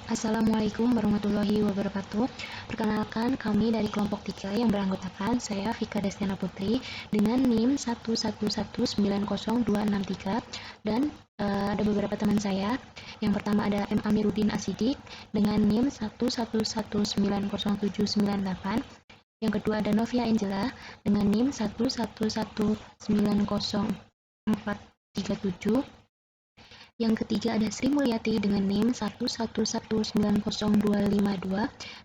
Assalamualaikum warahmatullahi wabarakatuh. Perkenalkan, kami dari kelompok 3 yang beranggotakan saya Vika Destiana Putri dengan NIM 111902663 dan ada beberapa teman saya. Yang pertama ada M. Amiruddin Asidik dengan NIM 111900798. Yang kedua ada Novia Angela dengan NIM 111900437. Yang ketiga ada Sri Mulyati dengan NIM 111900252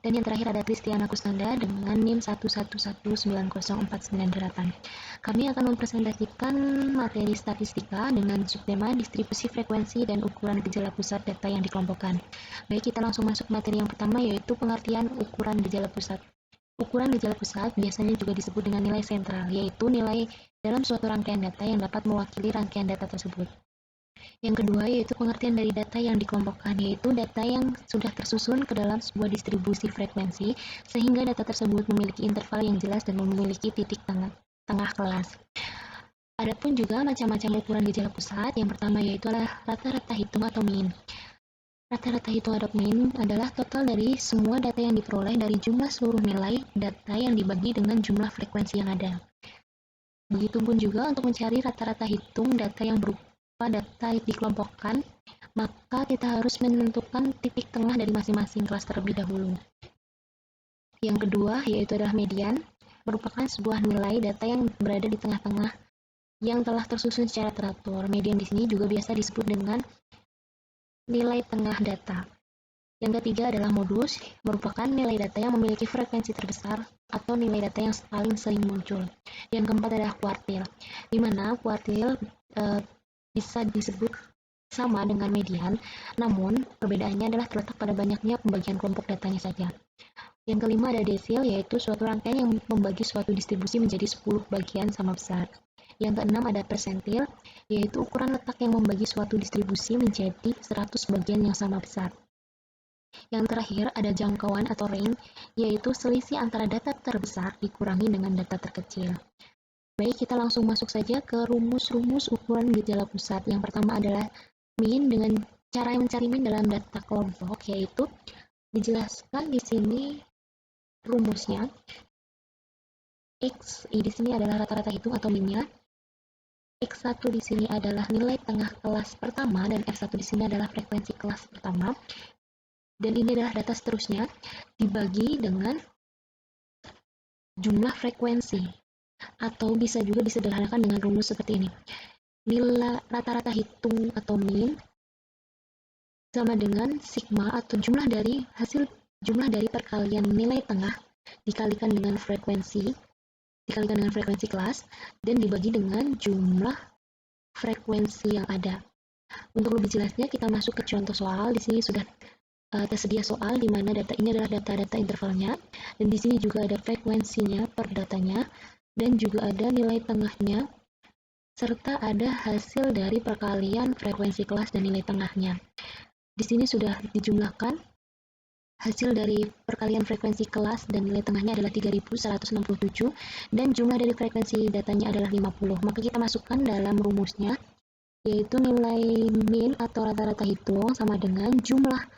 dan yang terakhir ada Kristiana Kusnanda dengan NIM 111904998. Kami akan mempresentasikan materi statistika dengan subtema distribusi frekuensi dan ukuran gejala pusat data yang dikelompokkan. Baik, kita langsung masuk materi yang pertama, yaitu pengertian ukuran gejala pusat. Ukuran gejala pusat biasanya juga disebut dengan nilai sentral, yaitu nilai dalam suatu rangkaian data yang dapat mewakili rangkaian data tersebut. Yang kedua yaitu pengertian dari data yang dikelompokkan, yaitu data yang sudah tersusun ke dalam sebuah distribusi frekuensi sehingga data tersebut memiliki interval yang jelas dan memiliki titik tengah kelas. Adapun juga macam-macam ukuran gejala pusat. Yang pertama yaitu adalah rata-rata hitung atau mean. Rata-rata hitung atau mean adalah total dari semua data yang diperoleh dari jumlah seluruh nilai data yang dibagi dengan jumlah frekuensi yang ada. Begitupun juga untuk mencari rata-rata hitung data yang berupa data dikelompokkan, maka kita harus menentukan titik tengah dari masing-masing kelas terlebih dahulu. Yang kedua yaitu adalah median, merupakan sebuah nilai data yang berada di tengah-tengah yang telah tersusun secara teratur. Median di sini juga biasa disebut dengan nilai tengah data. Yang ketiga adalah modus, merupakan nilai data yang memiliki frekuensi terbesar atau nilai data yang paling sering muncul. Yang keempat adalah kuartil, di mana kuartil bisa disebut sama dengan median, namun perbedaannya adalah terletak pada banyaknya pembagian kelompok datanya saja. Yang kelima ada desil, yaitu suatu rangkaian yang membagi suatu distribusi menjadi 10 bagian sama besar. Yang keenam ada persentil, yaitu ukuran letak yang membagi suatu distribusi menjadi 100 bagian yang sama besar. Yang terakhir ada jangkauan atau range, yaitu selisih antara data terbesar dikurangi dengan data terkecil. Baik, kita langsung masuk saja ke rumus-rumus ukuran gejala pusat. Yang pertama adalah mean. Dengan cara mencari mean dalam data kelompok, yaitu dijelaskan di sini rumusnya. X di sini adalah rata-rata hitung atau mean-nya. X1 di sini adalah nilai tengah kelas pertama dan F1 di sini adalah frekuensi kelas pertama. Dan ini adalah data seterusnya dibagi dengan jumlah frekuensi. Atau bisa juga disederhanakan dengan rumus seperti ini. Nilai rata-rata hitung atau mean sama dengan sigma atau jumlah dari perkalian nilai tengah dikalikan dengan frekuensi kelas dan dibagi dengan jumlah frekuensi yang ada. Untuk lebih jelasnya kita masuk ke contoh soal. Di sini sudah tersedia soal di mana data ini adalah data-data intervalnya, dan di sini juga ada frekuensinya per datanya dan juga ada nilai tengahnya serta ada hasil dari perkalian frekuensi kelas dan nilai tengahnya. Di sini sudah dijumlahkan hasil dari perkalian frekuensi kelas dan nilai tengahnya adalah 3167 dan jumlah dari frekuensi datanya adalah 50. Maka kita masukkan dalam rumusnya, yaitu nilai mean atau rata-rata hitung sama dengan jumlah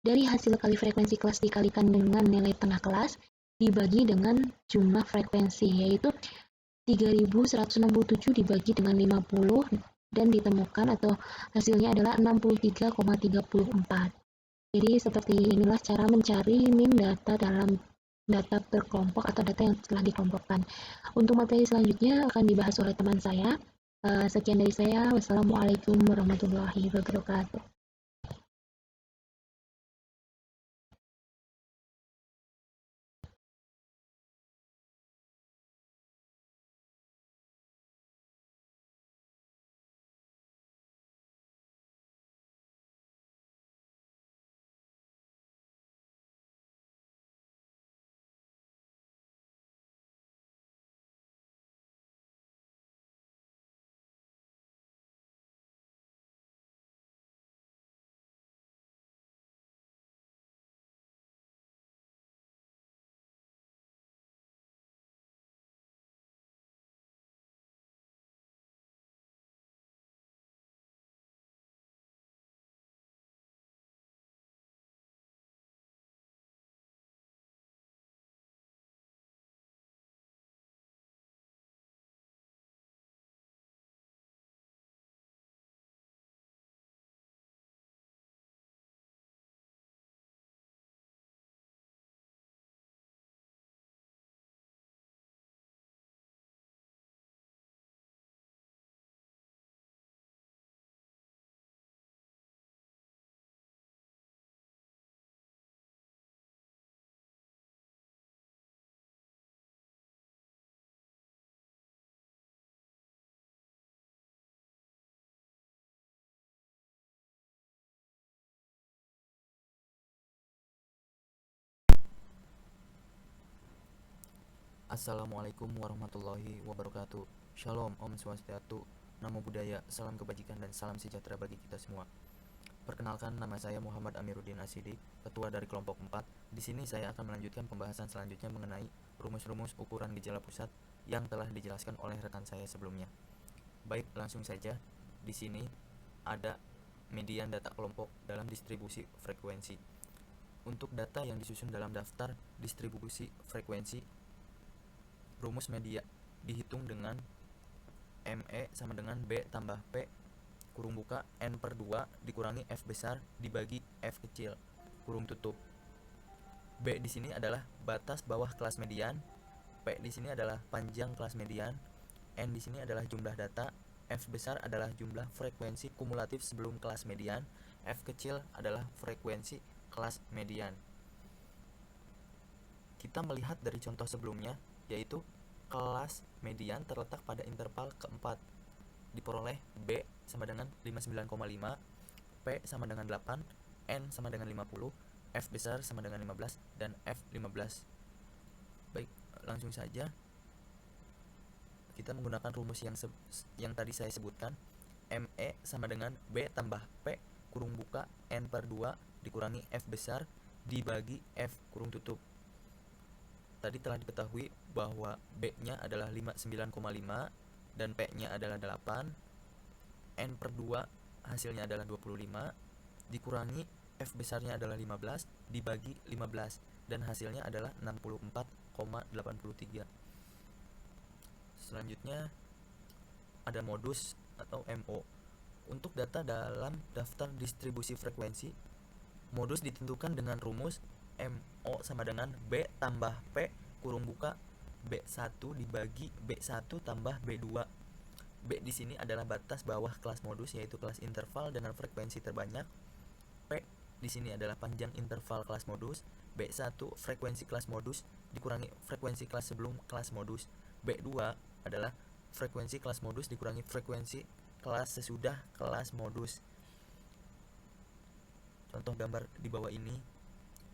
dari hasil kali frekuensi kelas dikalikan dengan nilai tengah kelas dibagi dengan jumlah frekuensi, yaitu 3167 dibagi dengan 50 dan ditemukan atau hasilnya adalah 63,34. Jadi seperti inilah cara mencari mean data dalam data berkelompok atau data yang telah dikelompokkan. Untuk materi selanjutnya akan dibahas oleh teman saya. Sekian dari saya. Wassalamualaikum warahmatullahi wabarakatuh. Assalamualaikum warahmatullahi wabarakatuh. Shalom, Om Swastiastu, Namo Buddhaya, salam kebajikan dan salam sejahtera bagi kita semua. Perkenalkan, nama saya Muhammad Amiruddin Asidik, ketua dari kelompok 4. Di sini saya akan melanjutkan pembahasan selanjutnya mengenai rumus-rumus ukuran gejala pusat yang telah dijelaskan oleh rekan saya sebelumnya. Baik, langsung saja. Di sini ada median data kelompok dalam distribusi frekuensi. Untuk data yang disusun dalam daftar distribusi frekuensi, rumus media dihitung dengan ME sama dengan B tambah P kurung buka N per 2 dikurangi F besar dibagi F kecil kurung tutup. B di sini adalah batas bawah kelas median, P di sini adalah panjang kelas median, N di sini adalah jumlah data, F besar adalah jumlah frekuensi kumulatif sebelum kelas median, F kecil adalah frekuensi kelas median. Kita melihat dari contoh sebelumnya, yaitu kelas median terletak pada interval keempat, diperoleh B sama dengan 59,5, P sama dengan 8, N sama dengan 50, F besar sama dengan 15, dan F 15. Baik, langsung saja kita menggunakan rumus yang tadi saya sebutkan. ME sama dengan B tambah P kurung buka N per 2 dikurangi F besar dibagi F kurung tutup. Tadi telah diketahui bahwa B-nya adalah 59,5 dan P-nya adalah 8. N per 2 hasilnya adalah 25 dikurangi F besarnya adalah 15 dibagi 15 dan hasilnya adalah 64,83. Selanjutnya ada modus atau MO. Untuk data dalam daftar distribusi frekuensi, modus ditentukan dengan rumus MO sama dengan B tambah P kurung buka B1 dibagi B1 tambah B2. B di sini adalah batas bawah kelas modus, yaitu kelas interval dengan frekuensi terbanyak. P di sini adalah panjang interval kelas modus. B1 frekuensi kelas modus dikurangi frekuensi kelas sebelum kelas modus. B2 adalah frekuensi kelas modus dikurangi frekuensi kelas sesudah kelas modus. Contoh gambar di bawah ini.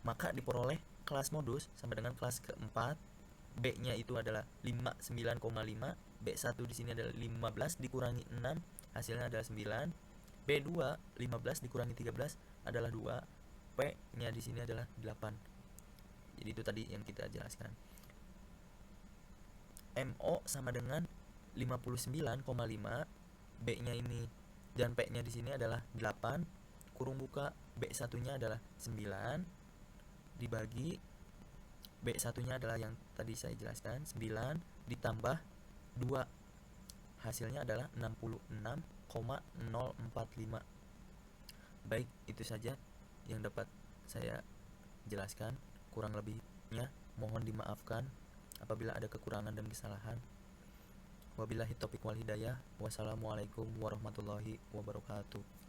Maka diperoleh kelas modus sama dengan kelas keempat. B-nya itu adalah 59,5, B1 di sini adalah 15 dikurangi 6, hasilnya adalah 9. B2 15 dikurangi 13 adalah 2. P-nya di sini adalah 8. Jadi itu tadi yang kita jelaskan. MO sama dengan 59,5, B-nya ini dan P-nya di sini adalah 8, kurung buka B1-nya adalah 9 dibagi B1-nya adalah yang tadi saya jelaskan 9 ditambah 2, hasilnya adalah 66,045. Baik, itu saja yang dapat saya jelaskan. Kurang lebihnya mohon dimaafkan apabila ada kekurangan dan kesalahan. Wabillahi taufiq wal hidayah. Wassalamualaikum warahmatullahi wabarakatuh.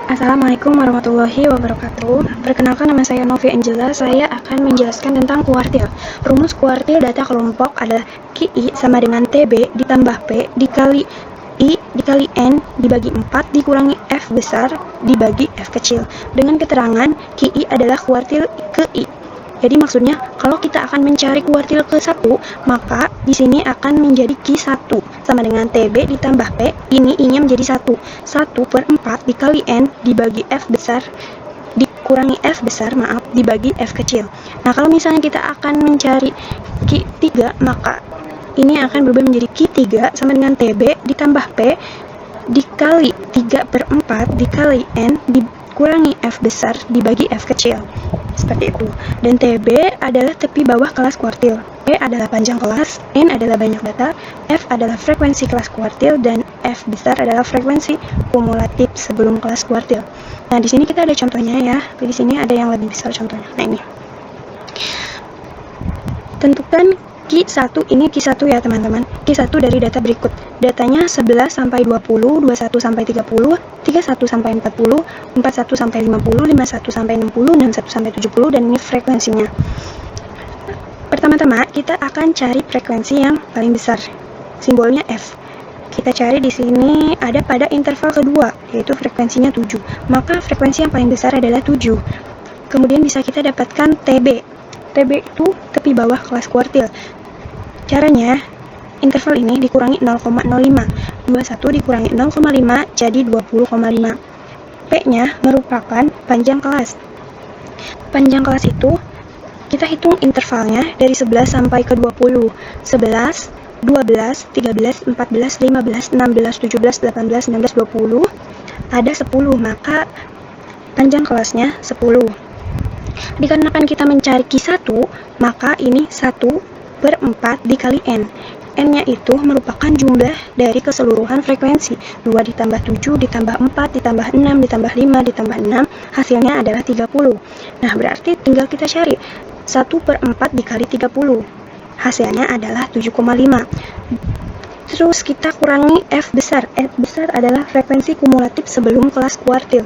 Assalamualaikum warahmatullahi wabarakatuh. Perkenalkan, nama saya Novi Angela. Saya akan menjelaskan tentang kuartil. Rumus kuartil data kelompok adalah QI sama dengan TB ditambah P dikali I dikali N dibagi 4 dikurangi F besar dibagi F kecil. Dengan keterangan QI adalah kuartil ke I. Jadi maksudnya kalau kita akan mencari kuartil ke-1, maka di sini akan menjadi Q1 sama dengan TB ditambah P, ini I-nya menjadi 1. 1/4 dikali N dibagi F besar dikurangi F besar, dibagi F kecil. Nah, kalau misalnya kita akan mencari Q3, maka ini akan berubah menjadi Q3 sama dengan TB ditambah P dikali 3/4 dikali N dikurangi F besar dibagi F kecil. Seperti itu. Dan TB adalah tepi bawah kelas kuartil. P adalah panjang kelas, N adalah banyak data, F adalah frekuensi kelas kuartil, dan F besar adalah frekuensi kumulatif sebelum kelas kuartil. Nah, di sini kita ada contohnya ya. Di sini ada yang lebih besar contohnya. Nah, ini. Tentukan Q1, ini Q1 ya teman-teman. Q1 dari data berikut. Datanya 11 sampai 20, 21 sampai 30, 31 sampai 40, 41 sampai 50, 51 sampai 60, 61 sampai 70, dan ini frekuensinya. Pertama-tama kita akan cari frekuensi yang paling besar. Simbolnya F. Kita cari di sini ada pada interval kedua, yaitu frekuensinya 7. Maka frekuensi yang paling besar adalah 7. Kemudian bisa kita dapatkan TB. TB itu tepi bawah kelas kuartil. Caranya, interval ini dikurangi 0,05. 21 dikurangi 0,5 jadi 20,5. P-nya merupakan panjang kelas. Panjang kelas itu kita hitung intervalnya dari 11 sampai ke 20. 11, 12, 13, 14, 15, 16, 17, 18, 19, 20. Ada 10, maka panjang kelasnya 10. Dikarenakan kita mencari Q1, maka ini 1/4 dikali N. N-nya itu merupakan jumlah dari keseluruhan frekuensi. 2 ditambah 7 ditambah 4 ditambah 6 ditambah 5 ditambah 6, hasilnya adalah 30. Nah, berarti tinggal kita cari 1/4 dikali 30. Hasilnya adalah 7,5. Terus kita kurangi F besar. F besar adalah frekuensi kumulatif sebelum kelas kuartil.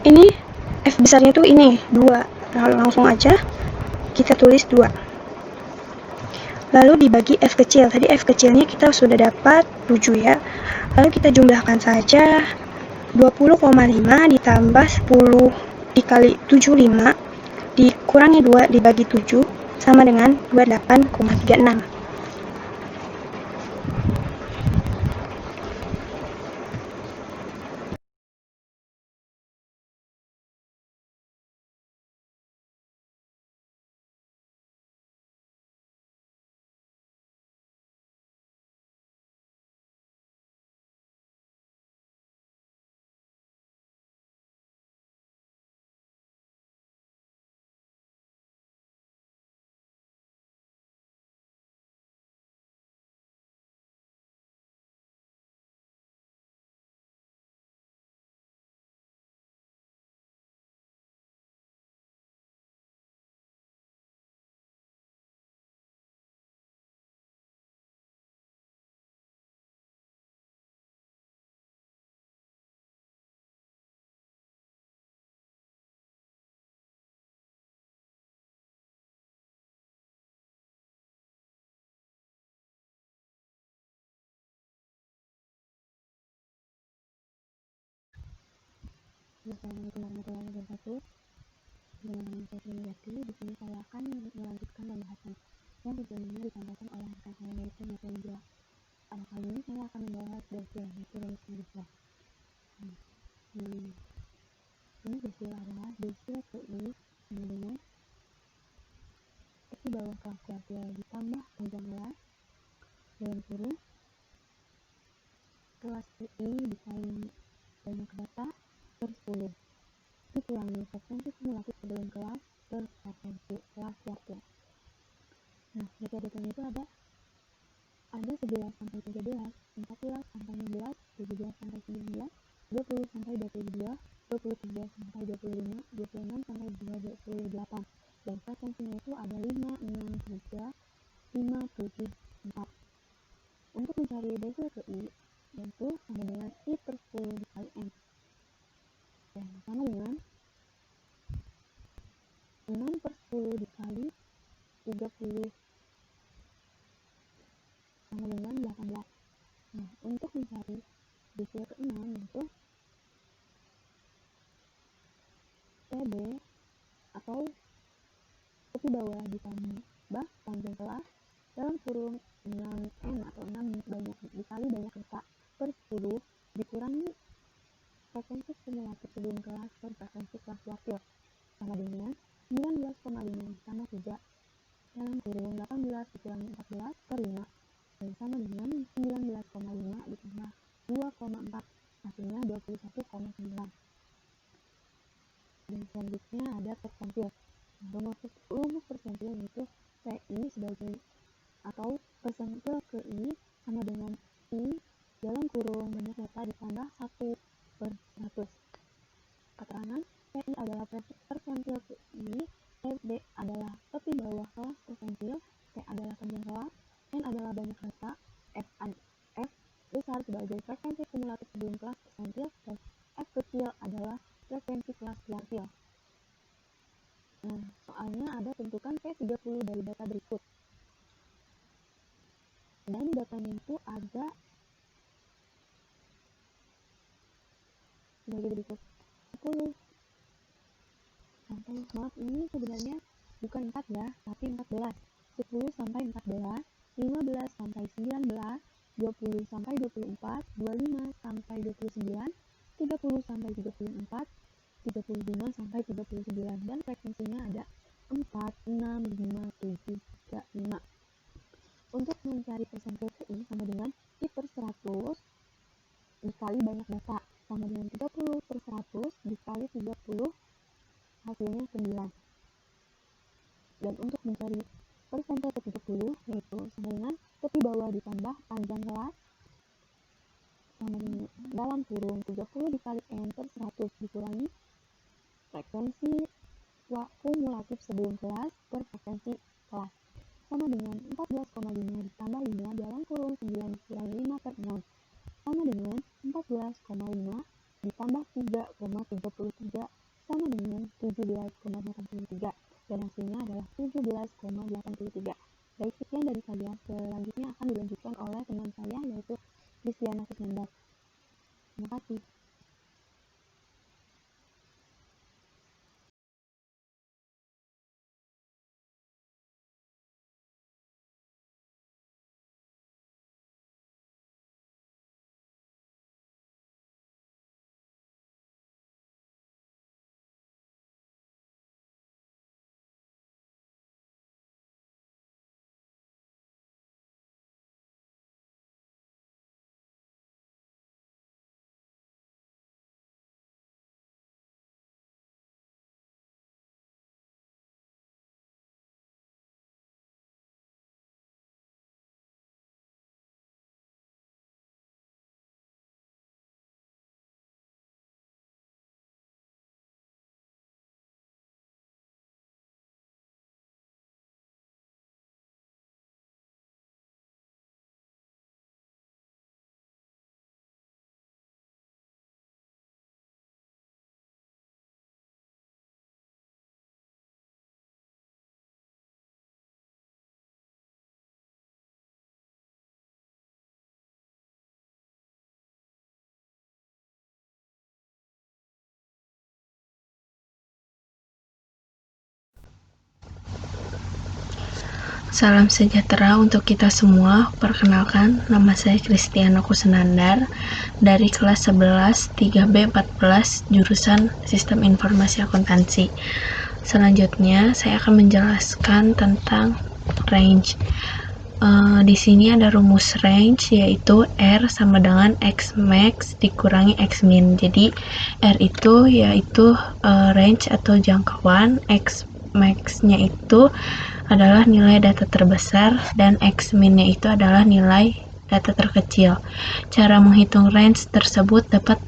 Ini F besarnya itu ini 2. Nah, langsung aja kita tulis 2. Lalu dibagi F kecil. Tadi F kecilnya kita sudah dapat 7 ya. Lalu kita jumlahkan saja 20,5 ditambah 10 dikali 75 dikurangi 2 dibagi 7 sama dengan 28,36. Assalamualaikum warahmatullahi wabarakatuh. Dengan nama saya Sriwati, di sini saya akan melanjutkan pembahasan yang sebelumnya disampaikan oleh rekan saya yaitu Mata Angela. Kali ini saya akan membahas desil, yaitu rumus desil. Ini desil adalah desil KI sama dengan tepi bawah kelas kuartil ditambah panjang kelas dalam kurung kelas KI dikali banyak data per 10 dikurangi frekuensi kumulatif sebelum kelas per frekuensi kelas kuartil. Nah, data-datanya itu ada 11 sampai 13, 14 sampai 16, 17 sampai 19, 20 sampai 22, 23 sampai 25, 26 sampai 28. Dan frekuensinya itu ada 5, 6, 3, 5, 7, 4. Untuk mencari desil ke I, yaitu sama dengan I per 10 dikali N. Dan sama dengan 6 per 10 dikali 30 sama dengan 18. Nah, untuk mencari desil ke-6 yaitu TB atau PI dalam kurung banyak data ditambah 1/100. Keterangan PI adalah persentil PI, PB adalah tepi bawah kelas persentil, P adalah panjang kelas, N adalah banyak data, F besar sebagai frekuensi kumulatif sebelum kelas persentil, dan F kecil adalah frekuensi kelas kuartil. Nah, soalnya ada tentukan P30 dari data berikut. Dan datanya itu ada sebagai berikut. 10 sampai, maaf ini sebenarnya bukan 4 ya, tapi 14. 10 sampai 14, 15 sampai 19, 20 sampai 24, 25 sampai 29, 30 sampai 34, 35 sampai 39, dan frekuensinya ada 4, 6, 5, 7, 3, 5. Untuk mencari persentil PI sama dengan I/100 dikali banyak data, sama dengan 30/100 dikali 30, hasilnya 9. Dan untuk mencari persentil ke-30 yaitu sama dengan tepi bawah ditambah panjang kelas sama dengan dalam kurung 30 dikali N/100 dikurangi frekuensi kumulatif sebelum kelas per frekuensi kelas, sama dengan 14,5 ditambah 5 dalam kurung 9 dikurangi 5/6, sama dengan 14,5 ditambah 3,33 sama dengan 17,83, dan hasilnya adalah 17,83. Baik, sekian dari saya. Selanjutnya akan dilanjutkan oleh teman saya yaitu Kristiana Kusnandar. Terima kasih. Salam sejahtera untuk kita semua. Perkenalkan, nama saya Kristiana Kusnandar dari kelas 11 3B14 jurusan Sistem Informasi Akuntansi. Selanjutnya, saya akan menjelaskan tentang range. Di sini ada rumus range yaitu R sama dengan X max dikurangi X min. Jadi R itu yaitu range atau jangkauan, X max-nya itu adalah nilai data terbesar dan X min-nya itu adalah nilai data terkecil. Cara menghitung range tersebut dapat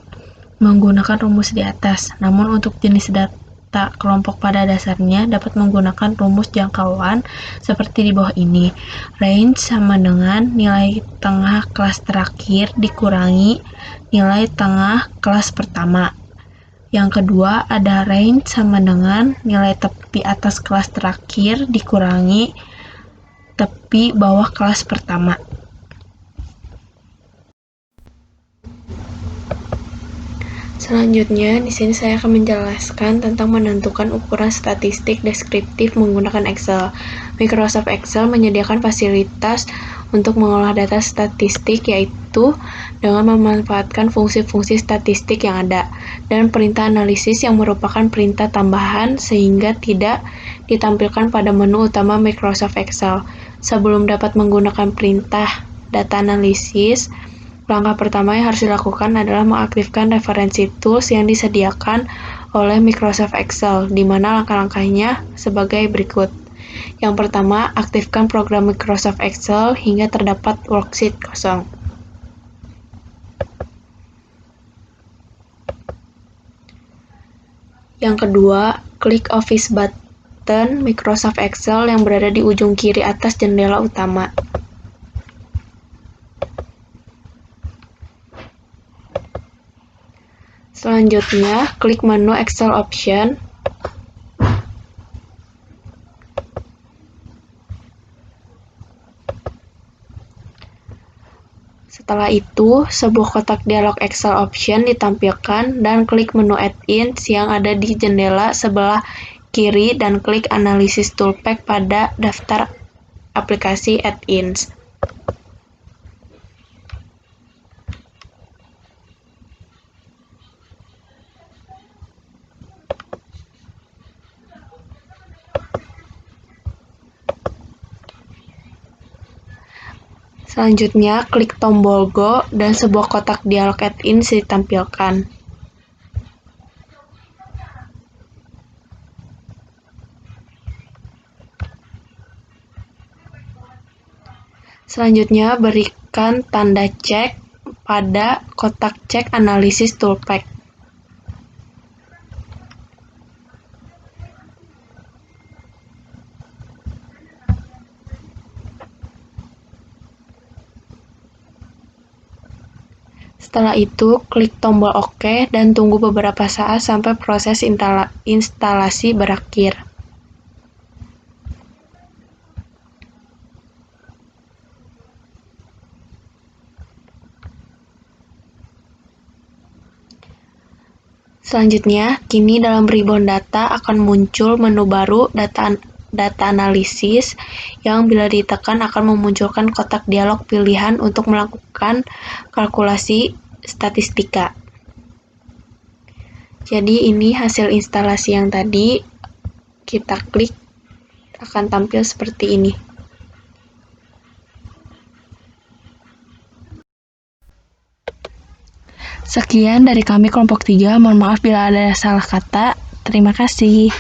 menggunakan rumus di atas. Namun untuk jenis data kelompok pada dasarnya dapat menggunakan rumus jangkauan seperti di bawah ini. Range sama dengan nilai tengah kelas terakhir dikurangi nilai tengah kelas pertama. Yang kedua ada range sama dengan nilai tepi atas kelas terakhir dikurangi tepi bawah kelas pertama. Selanjutnya, di sini saya akan menjelaskan tentang menentukan ukuran statistik deskriptif menggunakan Excel. Microsoft Excel menyediakan fasilitas untuk mengolah data statistik yaitu dengan memanfaatkan fungsi-fungsi statistik yang ada dan perintah analisis yang merupakan perintah tambahan sehingga tidak ditampilkan pada menu utama Microsoft Excel. Sebelum dapat menggunakan perintah data analisis, langkah pertama yang harus dilakukan adalah mengaktifkan referensi tools yang disediakan oleh Microsoft Excel, di mana langkah-langkahnya sebagai berikut. Yang pertama, aktifkan program Microsoft Excel hingga terdapat worksheet kosong. Yang kedua, klik Office button Microsoft Excel yang berada di ujung kiri atas jendela utama. Selanjutnya, klik menu Excel Option. Setelah itu, sebuah kotak dialog Excel Option ditampilkan dan klik menu Add-ins yang ada di jendela sebelah kiri dan klik Analysis Toolpack pada daftar aplikasi Add-ins. Selanjutnya, klik tombol Go dan sebuah kotak dialog Add-ins ditampilkan. Selanjutnya, berikan tanda cek pada kotak cek Analysis Toolpack. Setelah itu, klik tombol OK dan tunggu beberapa saat sampai proses instalasi berakhir. Selanjutnya, kini dalam ribbon data akan muncul menu baru data analisis yang bila ditekan akan memunculkan kotak dialog pilihan untuk melakukan kalkulasi statistika. Jadi ini hasil instalasi yang tadi, kita klik akan tampil seperti ini. Sekian dari kami kelompok 3, mohon maaf bila ada salah kata. Terima kasih.